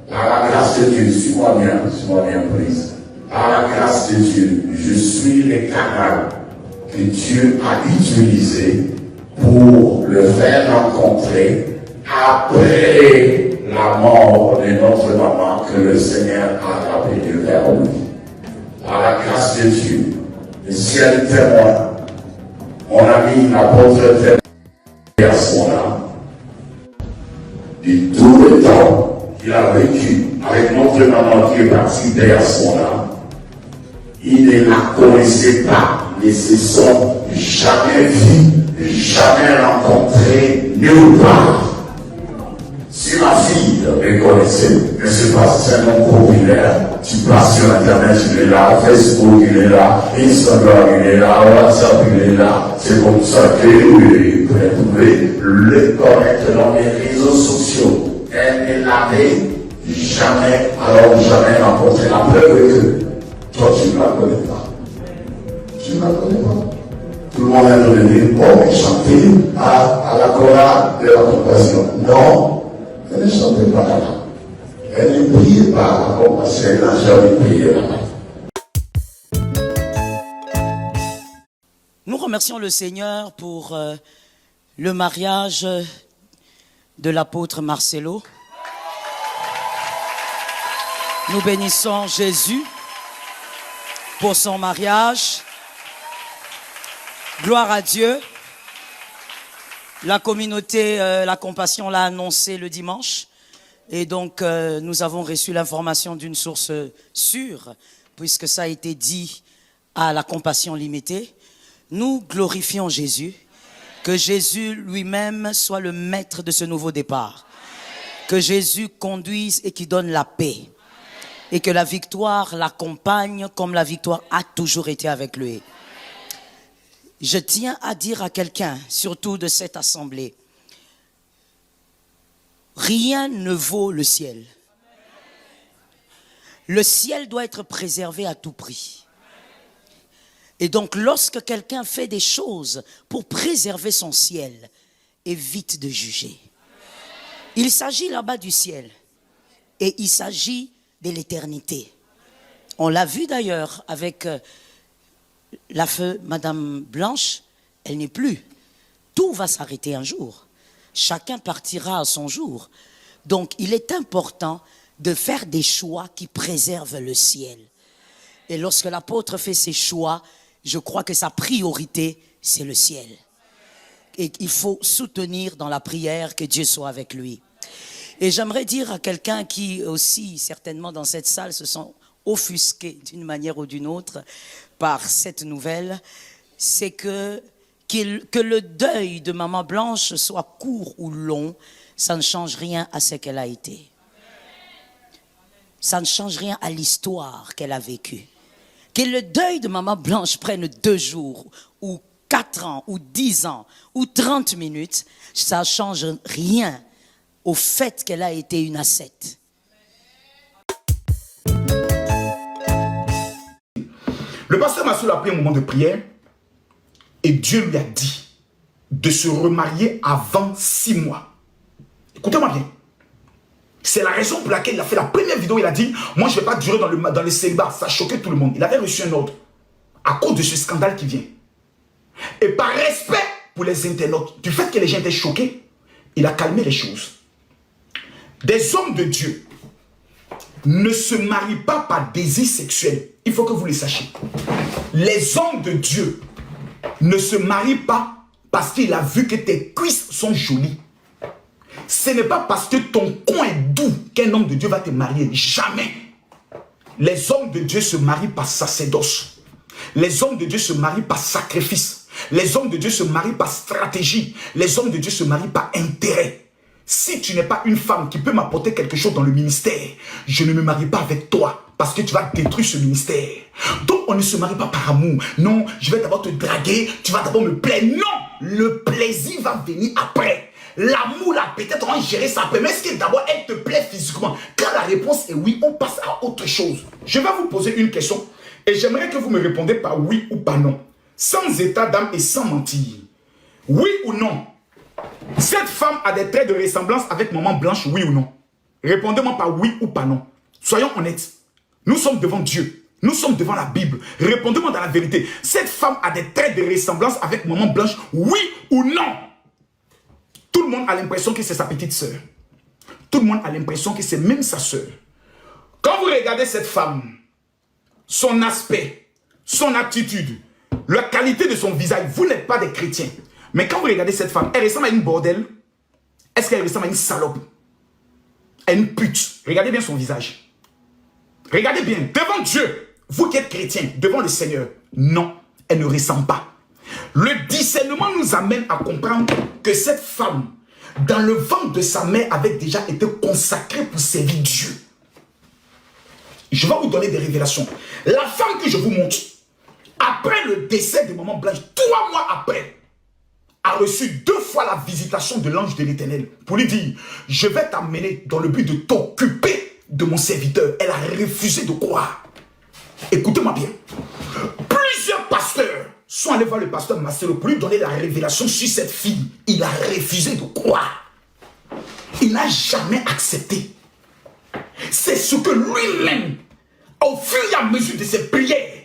Par la grâce de Dieu, suis-moi bien prise. Par la grâce de Dieu, je suis le canal que Dieu a utilisé pour le faire rencontrer après la mort de notre maman que le Seigneur a rappelé vers lui. Par la grâce de Dieu, le ciel témoin, mon ami l'apôtre témoin à son âme, de tout le temps qu'il a vécu avec notre maman qui est partie derrière son âme, il ne la connaissait pas, ne se sont jamais vus, jamais rencontrés nulle part. Si ma fille me connaissait, mais c'est parce que c'est un nom populaire, tu passes sur Internet, il est là, Facebook il est là, Instagram il est là, WhatsApp il est là, c'est comme ça que vous pouvez le connaître dans les réseaux sociaux. Elle ne l'avait jamais, alors jamais rencontré. La preuve est que toi tu ne la connais pas. Tu ne la connais pas. Tout le monde est devenu bon et chanter à la chorale de la compassion. Non. Elle ne chantait pas là. Elle ne priait pas comme elle n'a jamais prié là-bas. Nous remercions le Seigneur pour le mariage de l'apôtre Marcelo. Nous bénissons Jésus pour son mariage. Gloire à Dieu. La communauté, la compassion l'a annoncé le dimanche. Et donc, nous avons reçu l'information d'une source sûre, puisque ça a été dit à la compassion limitée. Nous glorifions Jésus. Que Jésus lui-même soit le maître de ce nouveau départ. Que Jésus conduise et qui donne la paix. Et que la victoire l'accompagne comme la victoire a toujours été avec lui. Je tiens à dire à quelqu'un, surtout de cette assemblée, rien ne vaut le ciel. Le ciel doit être préservé à tout prix. Et donc, lorsque quelqu'un fait des choses pour préserver son ciel, évite de juger. Il s'agit là-bas du ciel et il s'agit de l'éternité. On l'a vu d'ailleurs avec la feu Madame Blanche, elle n'est plus. Tout va s'arrêter un jour. Chacun partira à son jour. Donc, il est important de faire des choix qui préservent le ciel. Et lorsque l'apôtre fait ses choix, je crois que sa priorité, c'est le ciel. Et il faut soutenir dans la prière que Dieu soit avec lui. Et j'aimerais dire à quelqu'un qui aussi, certainement dans cette salle, se sent offusqué d'une manière ou d'une autre par cette nouvelle, c'est que le deuil de Maman Blanche soit court ou long, ça ne change rien à ce qu'elle a été. Ça ne change rien à l'histoire qu'elle a vécue. Que le deuil de Maman Blanche prenne 2 jours, ou 4 ans, ou 10 ans, ou 30 minutes, ça ne change rien au fait qu'elle a été une ascète. Le pasteur Marcelo a pris un moment de prière et Dieu lui a dit de se remarier avant 6 mois. Écoutez-moi bien. C'est la raison pour laquelle il a fait la première vidéo. Il a dit, moi je ne vais pas durer dans le célibat. Ça a choqué tout le monde. Il avait reçu un ordre à cause de ce scandale qui vient. Et par respect pour les internautes, du fait que les gens étaient choqués, il a calmé les choses. Des hommes de Dieu ne se marient pas par désir sexuel. Il faut que vous le sachiez. Les hommes de Dieu ne se marient pas parce qu'il a vu que tes cuisses sont jolies. Ce n'est pas parce que ton coin est doux qu'un homme de Dieu va te marier. Jamais. Les hommes de Dieu se marient par sacerdoce. Les hommes de Dieu se marient par sacrifice. Les hommes de Dieu se marient par stratégie. Les hommes de Dieu se marient par intérêt. Si tu n'es pas une femme qui peut m'apporter quelque chose dans le ministère, je ne me marie pas avec toi parce que tu vas détruire ce ministère. Donc on ne se marie pas par amour. Non, je vais d'abord te draguer, tu vas d'abord me plaire. Non, le plaisir va venir après. L'amour là, peut-être on va gérer ça après. Mais est-ce que d'abord elle te plaît physiquement? Quand la réponse est oui, on passe à autre chose. Je vais vous poser une question et j'aimerais que vous me répondez par oui ou par non. Sans état d'âme et sans mentir. Oui ou non? Cette femme a des traits de ressemblance avec Maman Blanche, oui ou non? Répondez-moi par oui ou par non. Soyons honnêtes. Nous sommes devant Dieu. Nous sommes devant la Bible. Répondez-moi dans la vérité. Cette femme a des traits de ressemblance avec Maman Blanche, oui ou non? Tout le monde a l'impression que c'est sa petite sœur. Tout le monde a l'impression que c'est même sa sœur. Quand vous regardez cette femme, son aspect, son attitude, la qualité de son visage, vous n'êtes pas des chrétiens. Mais quand vous regardez cette femme, elle ressemble à une bordelle. Est-ce qu'elle ressemble à une salope? À une pute? Regardez bien son visage. Regardez bien, devant Dieu, vous qui êtes chrétiens, devant le Seigneur, non, elle ne ressemble pas. Le discernement nous amène à comprendre que cette femme, dans le ventre de sa mère, avait déjà été consacrée pour servir Dieu. Je vais vous donner des révélations. La femme que je vous montre, après le décès de Maman Blanche, 3 mois après, a reçu 2 fois la visitation de l'ange de l'Éternel pour lui dire, je vais t'amener dans le but de t'occuper de mon serviteur. Elle a refusé de croire. Écoutez-moi bien. Plusieurs pasteurs sont allés voir le pasteur Marcelo pour lui donner la révélation sur cette fille. Il a refusé de croire. Il n'a jamais accepté. C'est ce que lui-même, au fur et à mesure de ses prières,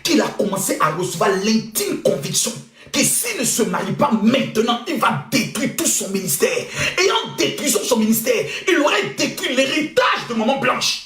qu'il a commencé à recevoir l'intime conviction que s'il ne se marie pas maintenant, il va détruire tout son ministère. Et en détruisant son ministère, il aurait détruit l'héritage de Maman Blanche.